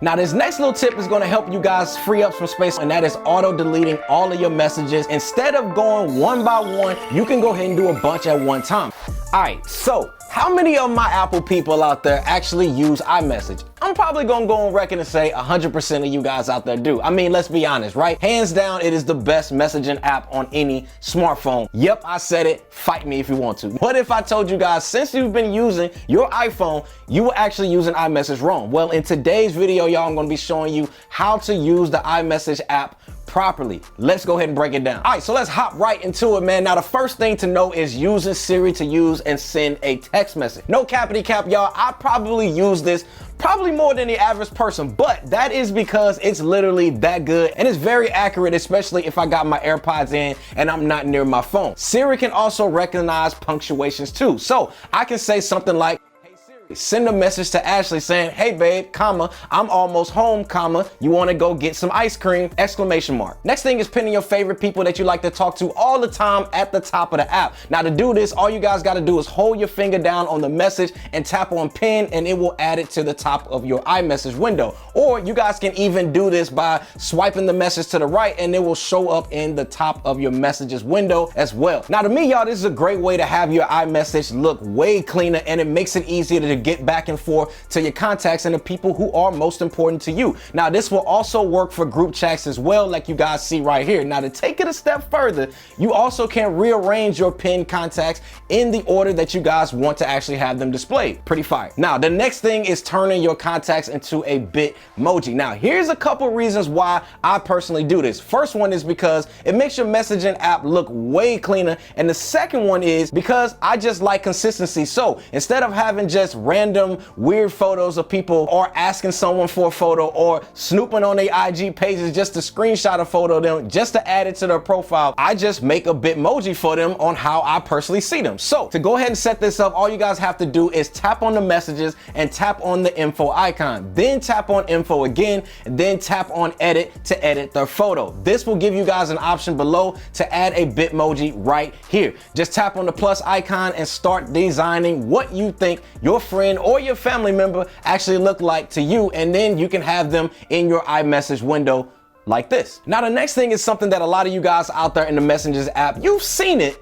Now this next little tip is gonna help you guys free up some space, and that is auto deleting all of your messages. Instead of going one by one, you can go ahead and do a bunch at one time. All right, so how many of my Apple people out there actually use iMessage? I'm probably gonna go on record and say 100% of you guys out there do. I mean, let's be honest, right? Hands down, it is the best messaging app on any smartphone. Yep, I said it. Fight me if you want to. What if I told you guys, since you've been using your iPhone, you were actually using iMessage wrong? Well, in today's video, y'all, I'm gonna be showing you how to use the iMessage app properly. Let's go ahead and break it down. All right, so let's hop right into it, man. Now, the first thing to know is using Siri to use and send a text message. No cappity cap, y'all. I probably use this probably more than the average person, but that is because it's literally that good and it's very accurate, especially if I got my AirPods in and I'm not near my phone. Siri can also recognize punctuations too. So I can say something like, send a message to Ashley saying, hey babe, comma, I'm almost home, comma, you wanna go get some ice cream, exclamation mark. Next thing is pinning your favorite people that you like to talk to all the time at the top of the app. Now to do this, all you guys gotta do is hold your finger down on the message and tap on pin, and it will add it to the top of your iMessage window. Or you guys can even do this by swiping the message to the right and it will show up in the top of your messages window as well. Now to me, y'all, this is a great way to have your iMessage look way cleaner, and it makes it easier to get back and forth to your contacts and the people who are most important to you. Now, this will also work for group chats as well, like you guys see right here. Now, to take it a step further, you also can rearrange your pinned contacts in the order that you guys want to actually have them displayed. Pretty fire. Now, the next thing is turning your contacts into a Bitmoji. Now, here's a couple reasons why I personally do this. First one is because it makes your messaging app look way cleaner, and the second one is because I just like consistency. So instead of having just random weird photos of people, or asking someone for a photo, or snooping on their IG pages just to screenshot a photo of them just to add it to their profile, I just make a Bitmoji for them on how I personally see them. So to go ahead and set this up, all you guys have to do is tap on the messages and tap on the info icon, then tap on info again, and then tap on edit to edit their photo. This will give you guys an option below to add a Bitmoji right here. Just tap on the plus icon and start designing what you think your friend or your family member actually look like to you, and then you can have them in your iMessage window like this. Now the next thing is something that a lot of you guys out there in the Messengers app, you've seen it.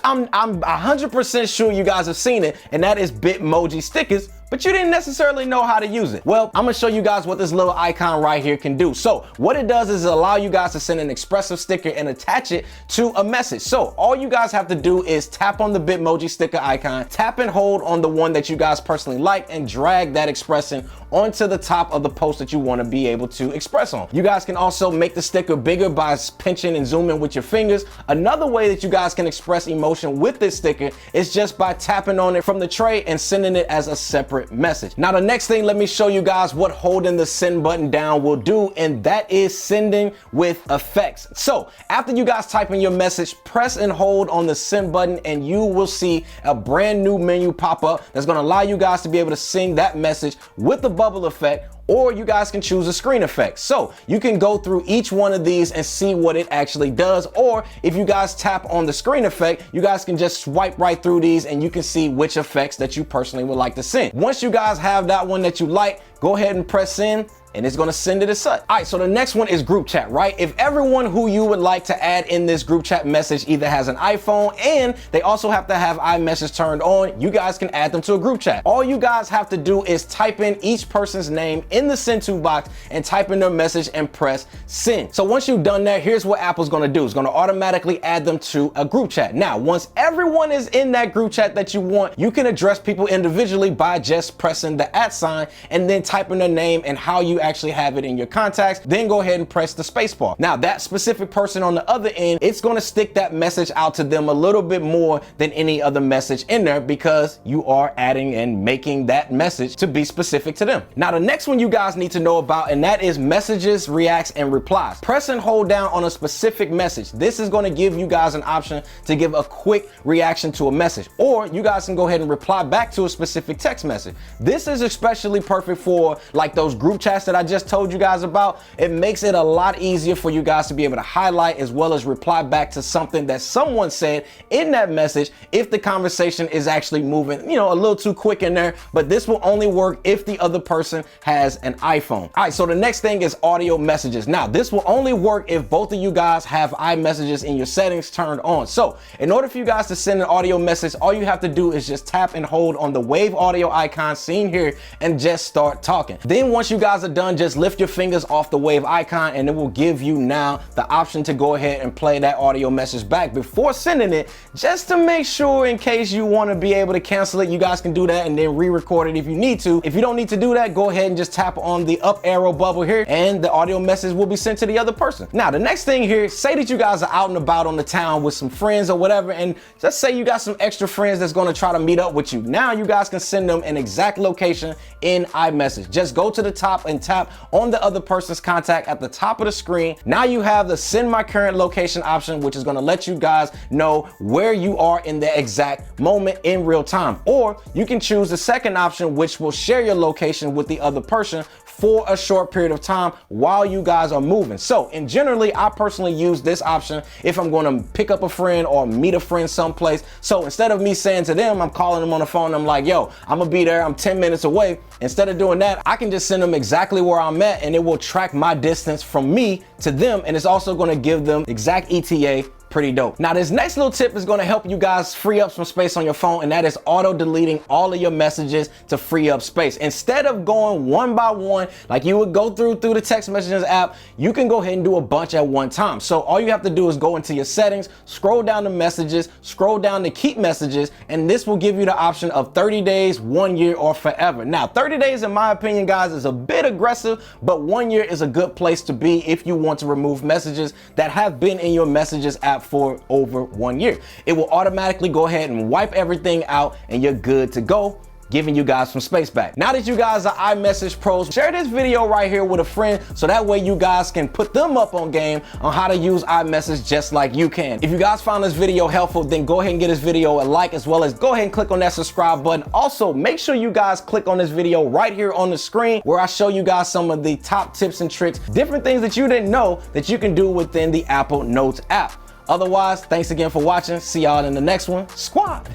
I'm 100% sure you guys have seen it, and that is Bitmoji stickers, but you didn't necessarily know how to use it. Well, I'm gonna show you guys what this little icon right here can do. So what it does is allow you guys to send an expressive sticker and attach it to a message. So all you guys have to do is tap on the Bitmoji sticker icon, tap and hold on the one that you guys personally like, and drag that expression onto the top of the post that you want to be able to express on. You guys can also make the sticker bigger by pinching and zooming with your fingers. Another way that you guys can express emotion with this sticker is just by tapping on it from the tray and sending it as a separate message. Now the next thing, let me show you guys what holding the send button down will do, and that is sending with effects. So after you guys type in your message, press and hold on the send button and you will see a brand new menu pop up that's going to allow you guys to be able to send that message with the bubble effect, or you guys can choose a screen effect. So you can go through each one of these and see what it actually does. Or if you guys tap on the screen effect, you guys can just swipe right through these and you can see which effects that you personally would like to send. Once you guys have that one that you like, go ahead and press send, and it's gonna send it as such. All right, so the next one is group chat, right? If everyone who you would like to add in this group chat message either has an iPhone and they also have to have iMessage turned on, you guys can add them to a group chat. All you guys have to do is type in each person's name in the send to box and type in their message and press send. So once you've done that, here's what Apple's gonna do. It's gonna automatically add them to a group chat. Now, once everyone is in that group chat that you want, you can address people individually by just pressing the @ sign and then typing their name and how you actually have it in your contacts, then go ahead and press the space bar. Now that specific person on the other end, it's going to stick that message out to them a little bit more than any other message in there, because you are adding and making that message to be specific to them. Now the next one you guys need to know about, and that is messages, reacts, and replies. Press and hold down on a specific message. This is going to give you guys an option to give a quick reaction to a message, or you guys can go ahead and reply back to a specific text message. This is especially perfect for like those group chats that I just told you guys about, it makes it a lot easier for you guys to be able to highlight as well as reply back to something that someone said in that message if the conversation is actually moving, you know, a little too quick in there. But this will only work if the other person has an iPhone. All right, so the next thing is audio messages. Now, this will only work if both of you guys have iMessages in your settings turned on. So in order for you guys to send an audio message, all you have to do is just tap and hold on the wave audio icon seen here and just start talking. Then once you guys are done, just lift your fingers off the wave icon and it will give you now the option to go ahead and play that audio message back before sending it, just to make sure in case you want to be able to cancel it, you guys can do that and then re-record it if you need to. If you don't need to do that, go ahead and just tap on the up arrow bubble here and the audio message will be sent to the other person. Now, the next thing here, say that you guys are out and about on the town with some friends or whatever, and just say you got some extra friends that's going to try to meet up with you. Now you guys can send them an exact location in iMessage. Just go to the top and tap on the other person's contact at the top of the screen. Now you have the send my current location option, which is going to let you guys know where you are in the exact moment in real time. Or you can choose the second option, which will share your location with the other person for a short period of time while you guys are moving. So, and generally, I personally use this option if I'm going to pick up a friend or meet a friend someplace. So instead of me saying to them, I'm calling them on the phone, I'm like, yo, I'm gonna be there, I'm 10 minutes away. Instead of doing that, I can just send them exactly where I'm at and it will track my distance from me to them. And it's also gonna give them exact ETA. Pretty dope. Now, this next little tip is going to help you guys free up some space on your phone, and that is auto deleting all of your messages to free up space. Instead of going one by one like you would go through the text messages app, you can go ahead and do a bunch at one time. So all you have to do is go into your settings, scroll down to messages, scroll down to keep messages, and this will give you the option of 30 days, 1 year, or forever. Now, 30 days, in my opinion, guys, is a bit aggressive, but 1 year is a good place to be if you want to remove messages that have been in your messages app for over 1 year. It will automatically go ahead and wipe everything out and you're good to go, giving you guys some space back. Now that you guys are iMessage pros, share this video right here with a friend so that way you guys can put them up on game on how to use iMessage just like you can. If you guys found this video helpful, then go ahead and give this video a like, as well as go ahead and click on that subscribe button. Also, make sure you guys click on this video right here on the screen where I show you guys some of the top tips and tricks, different things that you didn't know that you can do within the Apple Notes app. Otherwise, thanks again for watching. See y'all in the next one. Squad.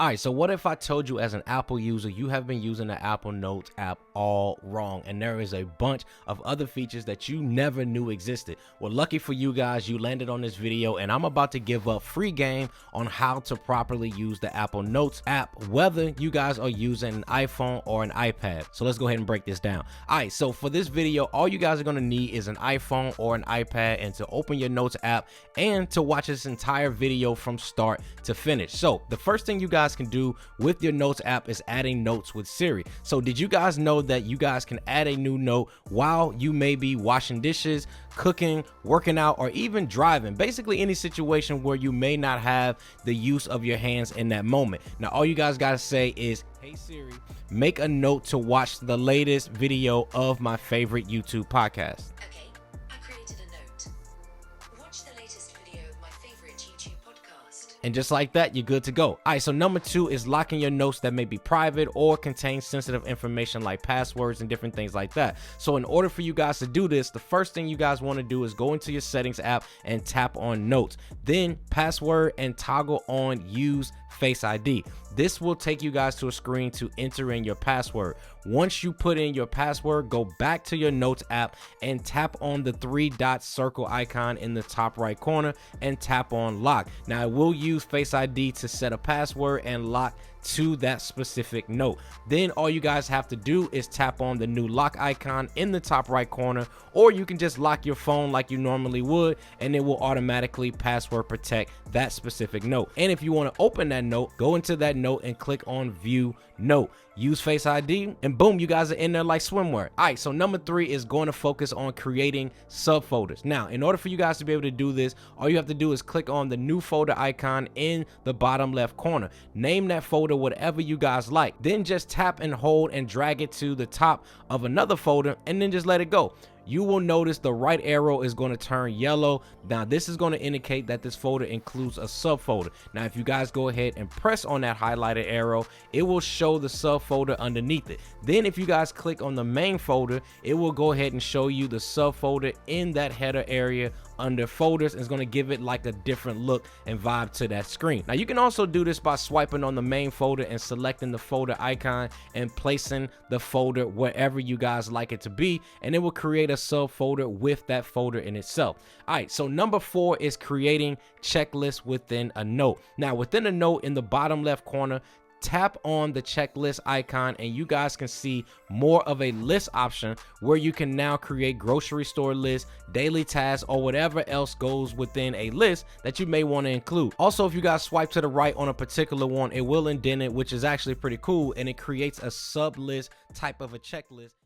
All right, so what if I told you as an Apple user, you have been using the Apple Notes app all wrong, and there is a bunch of other features that you never knew existed? Well, lucky for you guys, you landed on this video, and I'm about to give up free game on how to properly use the Apple Notes app, whether you guys are using an iPhone or an iPad. So let's go ahead and break this down. All right, so for this video, all you guys are gonna need is an iPhone or an iPad, and to open your Notes app and to watch this entire video from start to finish. So the first thing you guys can do with your Notes app is adding notes with Siri. So did you guys know that you guys can add a new note while you may be washing dishes, cooking, working out, or even driving? Basically any situation where you may not have the use of your hands in that moment. Now all you guys gotta say is, hey Siri, make a note to watch the latest video of my favorite YouTube podcast. Okay, I created a note. Watch the latest video of my favorite YouTube podcast. And just like that, you're good to go. All right, so number 2 is locking your notes that may be private or contain sensitive information like passwords and different things like that. So in order for you guys to do this, the first thing you guys want to do is go into your settings app and tap on notes, then password, and toggle on use Face ID. This will take you guys to a screen to enter in your password. Once you put in your password, go back to your Notes app and tap on the 3-dot circle icon in the top right corner and tap on lock. Now it will use Face ID to set a password and lock to that specific note. Then all you guys have to do is tap on the new lock icon in the top right corner, or you can just lock your phone like you normally would and it will automatically password protect that specific note. And if you want to open that note, go into that note and click on view note, use Face ID, and boom, you guys are in there like swimwear. All right, so number 3 is going to focus on creating subfolders. Now, in order for you guys to be able to do this, all you have to do is click on the new folder icon in the bottom left corner. Name that folder whatever you guys like. Then just tap and hold and drag it to the top of another folder and then just let it go. you will notice the right arrow is going to turn yellow. Now this is going to indicate that this folder includes a subfolder. Now if you guys go ahead and press on that highlighted arrow, it will show the subfolder underneath it. Then if you guys click on the main folder, it will go ahead and show you the subfolder in that header area under folders. It's going to give it like a different look and vibe to that screen. Now you can also do this by swiping on the main folder and selecting the folder icon and placing the folder wherever you guys like it to be, and it will create a subfolder with that folder in itself. All right, so number 4 is creating checklists within a note. Now within a note, in the bottom left corner, tap on the checklist icon and you guys can see more of a list option where you can now create grocery store lists, daily tasks, or whatever else goes within a list that you may want to include. Also, if you guys swipe to the right on a particular one, it will indent it, which is actually pretty cool, and it creates a sub list type of a checklist.